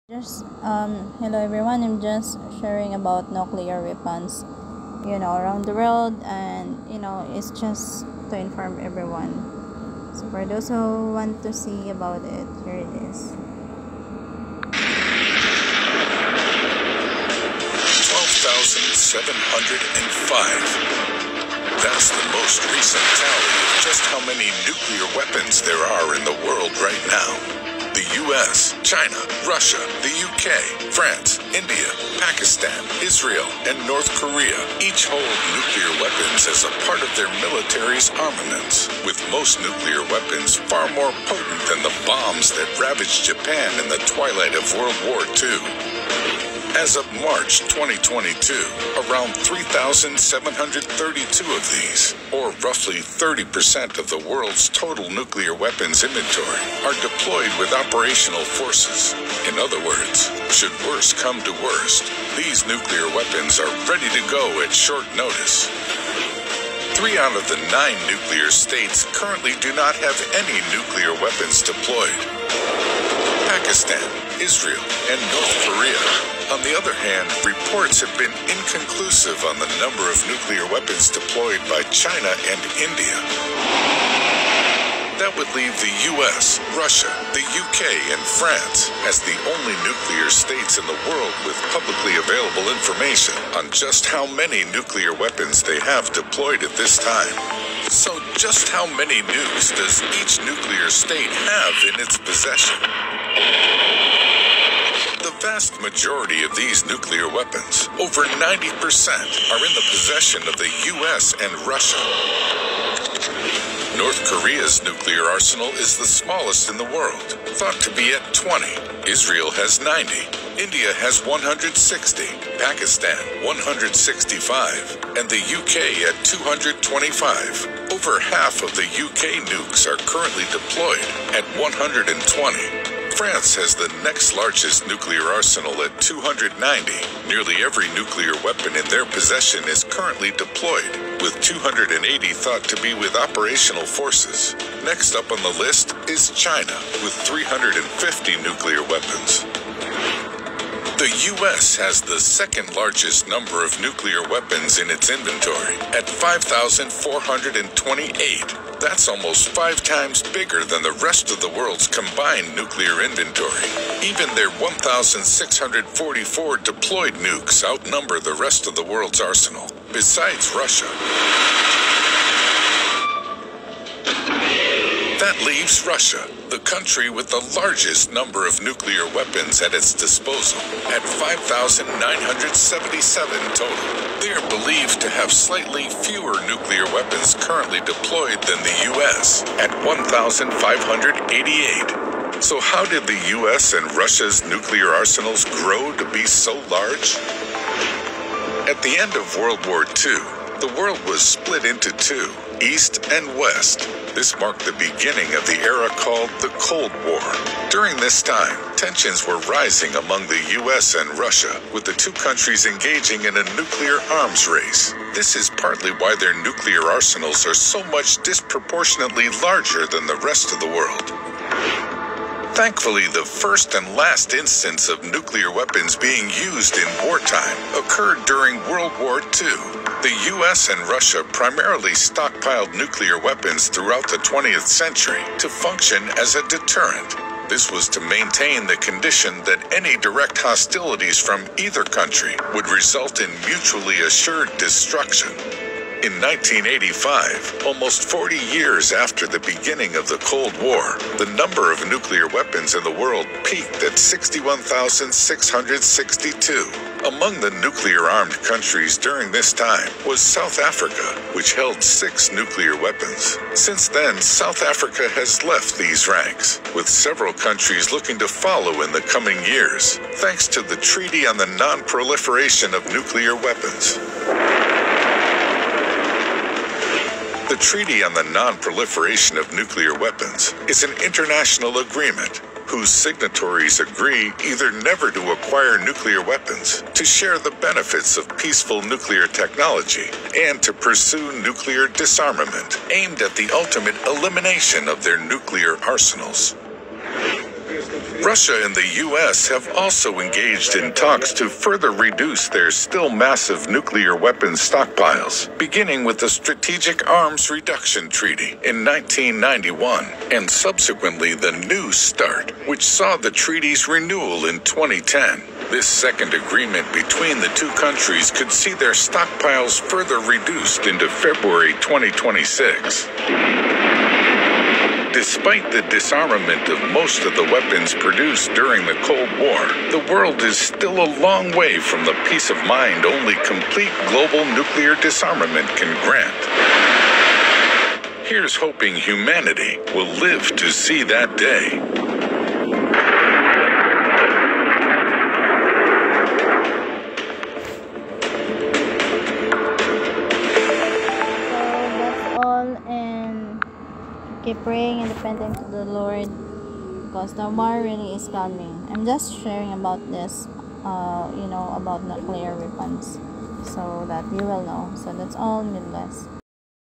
Hello everyone. I'm just sharing about nuclear weapons, around the world, and it's just to inform everyone. So for those who want to see about it, here it is. 12,705. That's the most recent tally of just how many nuclear weapons there are in the world right now. The US, China, Russia, the UK, France, India, Pakistan, Israel, and North Korea each hold nuclear weapons as a part of their military's armaments, with most nuclear weapons far more potent than the bombs that ravaged Japan in the twilight of World War II. As of March 2022, around 3,732 of these, or roughly 30% of the world's total nuclear weapons inventory, are deployed with operational forces. In other words, should worst come to worst, these nuclear weapons are ready to go at short notice. 3 out of the 9 nuclear states currently do not have any nuclear weapons deployed. Pakistan, Israel, and North Korea. On the other hand, reports have been inconclusive on the number of nuclear weapons deployed by China and India. That would leave the US, Russia, the UK, and France as the only nuclear states in the world with publicly available information on just how many nuclear weapons they have deployed at this time. So just how many nukes does each nuclear state have in its possession? The vast majority of these nuclear weapons, over 90%, are in the possession of the US and Russia. North Korea's nuclear arsenal is the smallest in the world, thought to be at 20. Israel has 90. India has 160, Pakistan 165, and the UK at 225. Over half of the UK nukes are currently deployed at 120. France has the next largest nuclear arsenal at 290. Nearly every nuclear weapon in their possession is currently deployed, with 280 thought to be with operational forces. Next up on the list is China, with 350 nuclear weapons. The U.S. has the second largest number of nuclear weapons in its inventory, at 5,428. That's almost 5 times bigger than the rest of the world's combined nuclear inventory. Even their 1,644 deployed nukes outnumber the rest of the world's arsenal, besides Russia. That leaves Russia, the country with the largest number of nuclear weapons at its disposal, at 5,977 total. They are believed to have slightly fewer nuclear weapons currently deployed than the U.S., at 1,588. So how did the U.S. and Russia's nuclear arsenals grow to be so large? At the end of World War II, the world was split into 2, East and West. This marked the beginning of the era called the Cold War. During this time, tensions were rising among the US and Russia, with the two countries engaging in a nuclear arms race. This is partly why their nuclear arsenals are so much disproportionately larger than the rest of the world. Thankfully, the first and last instance of nuclear weapons being used in wartime occurred during World War II. The US and Russia primarily stockpiled nuclear weapons throughout the 20th century to function as a deterrent. This was to maintain the condition that any direct hostilities from either country would result in mutually assured destruction. In 1985, almost 40 years after the beginning of the Cold War, the number of nuclear weapons in the world peaked at 61,662. Among the nuclear-armed countries during this time was South Africa, which held 6 nuclear weapons. Since then, South Africa has left these ranks, with several countries looking to follow in the coming years, thanks to the Treaty on the Non-Proliferation of Nuclear Weapons. The Treaty on the Non-Proliferation of Nuclear Weapons is an international agreement whose signatories agree either never to acquire nuclear weapons, to share the benefits of peaceful nuclear technology, and to pursue nuclear disarmament, aimed at the ultimate elimination of their nuclear arsenals. Russia and the U.S. have also engaged in talks to further reduce their still massive nuclear weapons stockpiles, beginning with the Strategic Arms Reduction Treaty in 1991, and subsequently the New START, which saw the treaty's renewal in 2010. This second agreement between the two countries could see their stockpiles further reduced into February 2026. Despite the disarmament of most of the weapons produced during the Cold War, the world is still a long way from the peace of mind only complete global nuclear disarmament can grant. Here's hoping humanity will live to see that day. Keep praying and depending to the Lord, because the war really is coming. I'm just sharing about this, about nuclear weapons, so that you will know. So that's all. God bless.